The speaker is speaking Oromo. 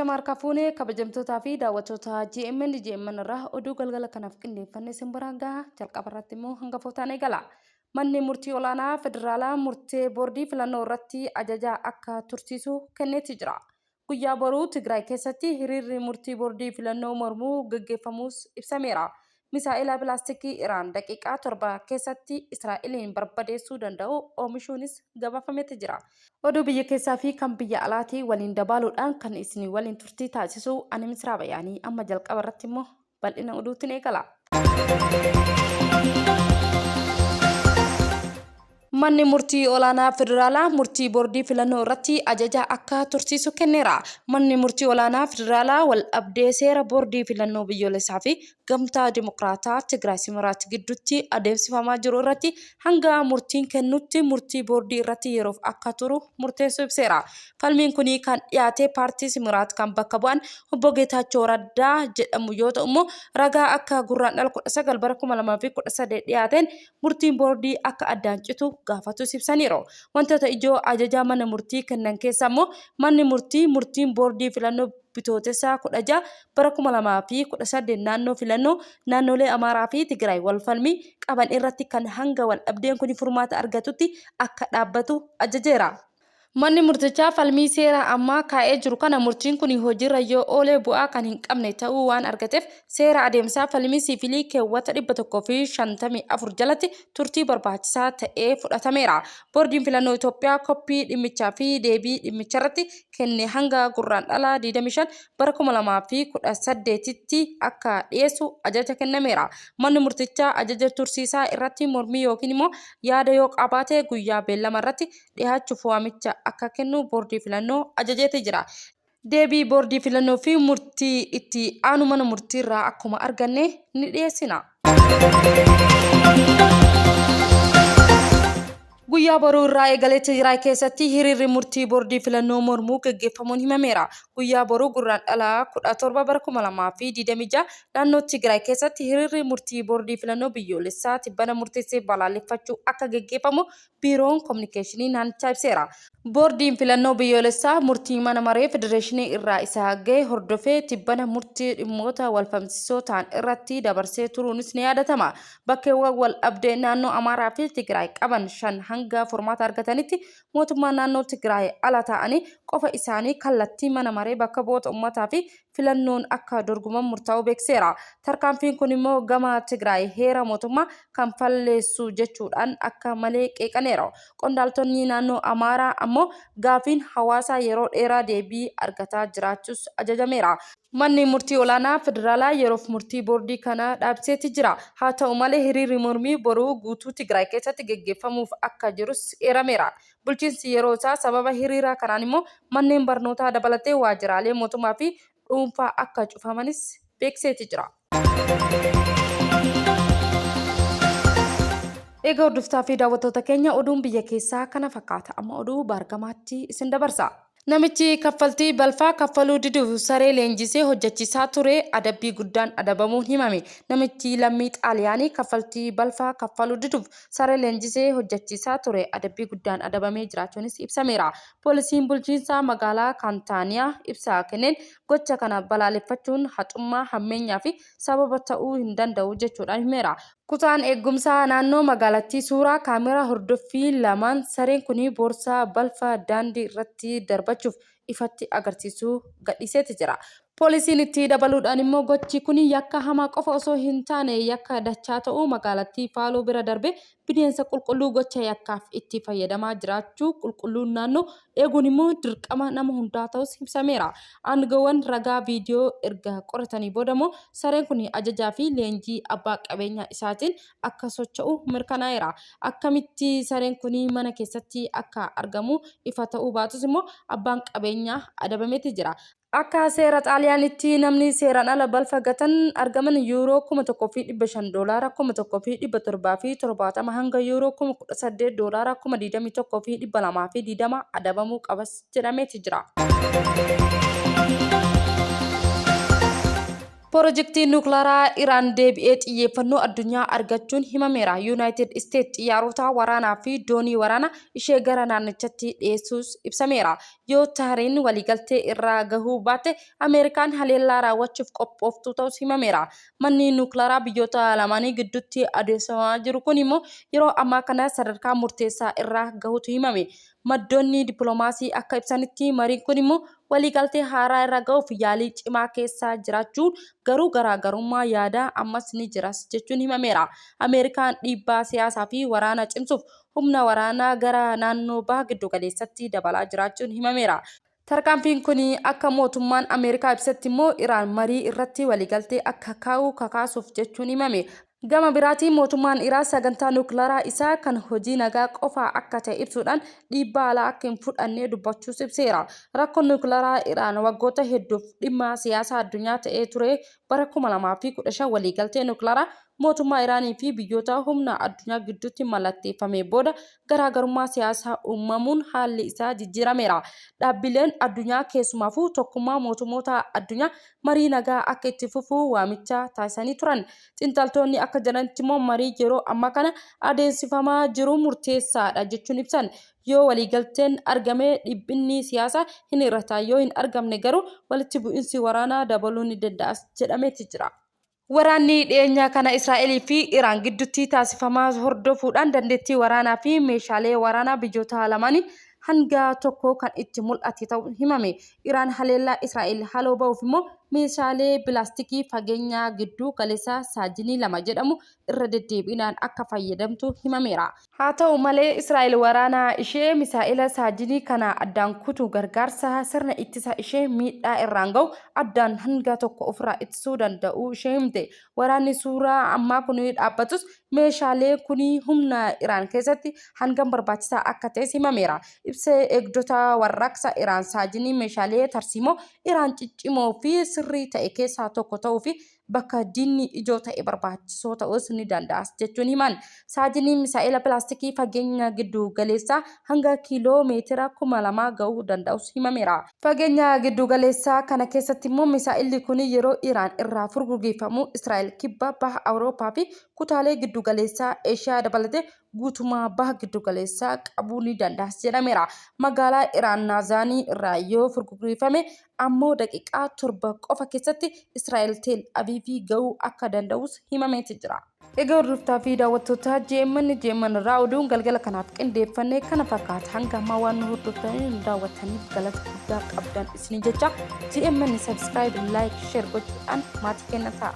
Ashamarka fuune kabajamtoota fi daawwattoota GMN irraa oduu galgala kanaaf qindeeffannee simbiraan gahaa jalqabarratti immoo hangafootaan eegala. Manni murtii olaanaa federaalaa murtee boordii filannoo irratti ajaja akka tursiisu kenneeti jira. Guyyaa boruu Tigraay keessatti hiriirri murtii boordii filannoo mormuu gaggeeffamuus ibsameera. Misaa'ila pilaastikii Iraan daqiiqaa 7 keessatti Israa'eliin barbadeessuu danda'u oomishuunis gabaafameeti jira. Oduu biyya keessaa fi kan biyya alaatii waliin dabaaluudhaan kan isin waliin turtii taasisu ani Misraa Bayaanii amma jalqaba irratti immoo bal'ina oduutiin eegala. Manni murtii olaanaa federaalaa murtii boordii filannoo irratti ajaja akka tursiisu kenneera. Manni murtii olaanaa federaalaa wal abdee seera boordii filannoo biyyoolessaa fi gamtaa dimokiraataa Tigraay Simiraat gidduutti adeemsifamaa jiru irratti hanga murtiin kennutti murtii boordii irratti yeroof akka turu murteessuu ibseera. Falmiin kun kan dhiyaate paartii Simiraat kan bakka bu'an obbo Geetaachoo Raddaa jedhamu yoo ta'u immoo ragaa akka gurraandhala 19 bara 2013 dhiyaateen murtiin boordii akka addaan citu gaafatus ibsaniiru. Wantoota ijoo ajajaa mana murtii kennan keessaa immoo manni murtiin boordii filannoo bitootessa 16 bara 2018 naannoo filannoo naannolee Amaaraa fi Tigraay wal falmii qaban irratti kan hanga wal dhabdeen kun furmaata argatutti akka dhaabbatu ajajeera. Manni murtichaa falmii seera ammaa kaa'ee jiru kana murtiin kun hojiirra yoo oolee bu'aa kan hin qabne ta'uu waan argateef seera adeemsaa falmii siviilii keewwata 154 jalatti turtii barbaachisaa ta'ee fudhatameera. Boordiin filannoo Itoophiyaa koppii dhimmichaa fi deebii dhimmicharratti kenne hanga gurraandhala 25 bara 2018tti akka dhiyeessu ajaja kennameera. Manni murtichaa ajaja tursiisaa irratti mormii yookiin immoo yaada yoo qabaate guyyaa beellama irratti dhiyaachuuf waamicha akka kennu boordii filannoo ajajeeti jira. Deebii boordii filannoo fi murtii itti aanu mana murtii irraa akkuma arganne ni dhiyeessina. Guyyaa boruu irraa eegalee Tigraay keessatti hiriirri murtii boordii filannoo mormuu gaggeeffamuun himameera. Guyyaa boruu gurraandhala 17 bara 2026 naannoo Tigraay keessatti hiriirri murtii boordii filannoo biyyoolessaa tibbana murteessee balaaleffachuu akka gaggeeffamu biiroon kominikeeshinii naannichaa ibseera. Boordiin filannoo biyyoolessaa murtii mana maree federeeshinii irraa isa ga'e hordofee tibbana murtii dhimmoota walfamsiisoo ta'an irratti dabarsee turuunis ni yaadatama. Bakkeewwan wal dhabdee naannoo Amaaraa fi Tigraay qaban 5 hanga furmaata argatanitti mootummaan naannoo Tigraay ala ta'anii qofa isaanii kallattii mana maree bakka bu'oota uummataa fi filannoon akka dorgoman murtaa'uu beekseera. Tarkaanfiin kun immoo gama Tigraay heera mootummaa kan falleessu jechuudhaan akka malee qeeqaneera. Qondaaltonni naannoo Amaaraa ammoo gaafiin hawaasaa yeroo dheeraa deebii argataa jiraachuus ajajameera. Manni murtii olaanaa federaalaa yeroof murtii boordii kana dhaabseeti jira. Haa ta'u malee hiriirri mormii boruu guutuu Tigraay keessatti gaggeeffamuuf akka jirus eerameera. Bulchiinsi yeroo isaa sababa hiriira kanaan immoo manneen barnootaa dabalatee waajjiraalee mootummaa fi dhuunfaa akka cufamanis beekseeti jira. Egaa hordoftaa fi daawwattoota keenya oduun biyya keessaa kana fakkaata. Amma oduu baargamaatti isin dabarsa. Namichi kaffaltii balfaa kaffaluu diduuf saree leenjisee hojjechiisaa ture adabbii guddaan adabamuun himame. Namichi lammii Xaaliyaanii kaffaltii balfaa kaffaluu diduuf saree leenjisee hojjechiisaa ture adabbii guddaan adabamee jiraachuunis ibsameera. Poolisiin bulchiinsa magaalaa Kaantaaniyaa ibsa kenneen gocha kana balaaleffachuun haxummaa hammeenyaa fi sababa ta'uu hin danda'u jechuudhaan himeera. Kutaan eegumsaa naannoo magaalattii suuraa kaameraa hordoffii lamaan sareen kun boorsaa balfa daandii irratti darbachuuf ifatti agarsiisuu gadhiiseeti jira. Poolisiin itti dabaluudhaan immoo gochi kun yakka hamaa qofa osoo hin taane yakka dachaa ta'uu magaalattii faaluu bira darbe bineensa qulqulluu gocha yakkaaf itti fayyadamaa jiraachuu qulqulluun naannoo eeguun immoo dirqama nama hundaa ta'us ibsameera. Aangawaan ragaa viidiyoo erga qoratanii boodammoo sareen kun ajajaa fi leenjii abbaa qabeenyaa isaatiin akka socho'u mirkanaa'eera. Akkamitti sareen kun mana keessatti akka argamu ifa ta'uu baatus immoo abbaan qabeenyaa adabameeti jira. Akka seera Xaaliyaanitti namni seeraan ala balfa gatan argaman yuuroo 1,500 doolaara 1,770 hanga yuuroo 18 doolaara 21,220 adabamuu qabas jedhameeti jira. Projektiin nukleeraa Iraan deebi'ee xiyyeeffannoo addunyaa argachuun himameera. Yuunaayitid Isteet xiyyaarota waraanaa fi doonii waraanaa ishee gara naannichatti dhiyeessuus ibsameera. Yoo Tahriin waliigaltee irraa gahuu baatte Ameerikaan haleellaa raawwachuuf qophooftuu ta'us himameera. Manni nukleeraa biyyoota lamaanii gidduutti adeemsifamaa jiru kun immoo yeroo ammaa kana sadarkaa murteessaa irra gahuutu himame. Maddoonni dippiloomaasii akka ibsanitti mariin kun immoo waliigaltee haaraa irra gahuuf yaalii cimaa keessa jiraachuun garuu garaagarummaa yaada ammas ni jiras jechuun himameera. Ameerikaan dhiibbaa siyaasaa fi waraana cimsuuf humna waraanaa gara naannoo baha giddu galeessatti dabalaa jiraachuun himameera. Tarkaanfiin kun akka mootummaan Ameerikaa ibsetti immoo Iraan marii irratti waliigaltee akka kaa'u kakaasuuf jechuun himame. Gama biraatiin mootummaan Iraan sagantaa nukleeraa isaa kan hojii nagaa qofa akka ta'e ibsuudhaan dhiibbaa alaa akka hin fudhanne dubbachuus ibseera. Rakkoon nukleeraa Iraan waggoota hedduuf dhimma siyaasaa addunyaa ta'ee ture bara 2015 waliigaltee nukleeraa mootummaa Iraanii fi biyyoota humna addunyaa gidduutti mallatteeffame booda garaagarummaa siyaasaa uumamuun haalli isaa jijjiirameera. Dhaabbileen addunyaa keessumaafuu tokkummaa mootummoota addunyaa marii nagaa akka itti fufuu waamicha taasisanii turan. Xiinxaltoonni akka jedhanitti immoo marii yeroo ammaa kana adeemsifamaa jiru murteessaadha jechuun ibsan. Yoo waliigalteen argame dhibbiin siyaasaa hin hir'ata, yoo hin argamne garuu walitti bu'iinsi waraanaa dabaluu ni danda'a jedhameeti jira. Waraanni dhiyeenyaa kana Israa'elii fi Iraan gidduutti taasifamaa hordofuudhaan dandeettii waraanaa fi meeshaalee waraanaa biyyoota lamaanii hanga tokko kan itti mul'ate ta'uun himame. Iraan haleellaa Israa'el haaloo ba'uuf immoo meeshaalee pilaastikii fageenya gidduu galeessaa saajinii 2 jedhamu irra deddeebiidhaan akka fayyadamtu himameera. Haa ta'u malee Israa'el waraana ishee misaa'ila saajinii kana addaan kutu gargaarsa sirna ittisa ishee miidhaa irraan ga'u addaan hanga tokko ofirraa ittisuu danda'u ishee himte. Waraanni suuraa ammaa kun dhaabbatus meeshaalee kun humna Iraan keessatti hangam barbaachisaa akka ta'es himameera. Ibsee eegdota warraaqsa Iraan saajinii meeshaalee tarsiimoo Iraan ciccimoo fi sirrii ta'e keessaa tokko ta'uu fi bakka diinni ijoo ta'e barbaachisoo ta'us ni danda'a jechuun himan. Saajiniin misaa'ila pilaastikii fageenya giddu galeessaa hanga kiiloomeetira 2000 ga'uu danda'us himameera. Fageenya giddu galeessaa kana keessatti immoo misaa'illi kun yeroo Iraan irraa furgugeeffamu Israa'el kibba baha Awurooppaa fi kutaalee giddu galeessaa Eeshiyaa dabalatee guutummaa baha giddu galeessaa qabuu ni danda'a jedhameera. Magaalaa Iraan Nazaanii irraa yoo furgugeeffame ammoo daqiiqaa 7 qofa keessatti Israa'el Teel Aviivii ga'uu akka danda'us himameeti jira. Egaa hordoftoota fi daawwattoota GMN irraa oduun galgala kanaaf qindeeffannee kana fakkaata. Hanga ammaa waan nu hordoftaniif daawwattaniif galata guddaa qabdan isin jecha GMN subscribe, like, share gochuudhaan maatii keenya ta'a.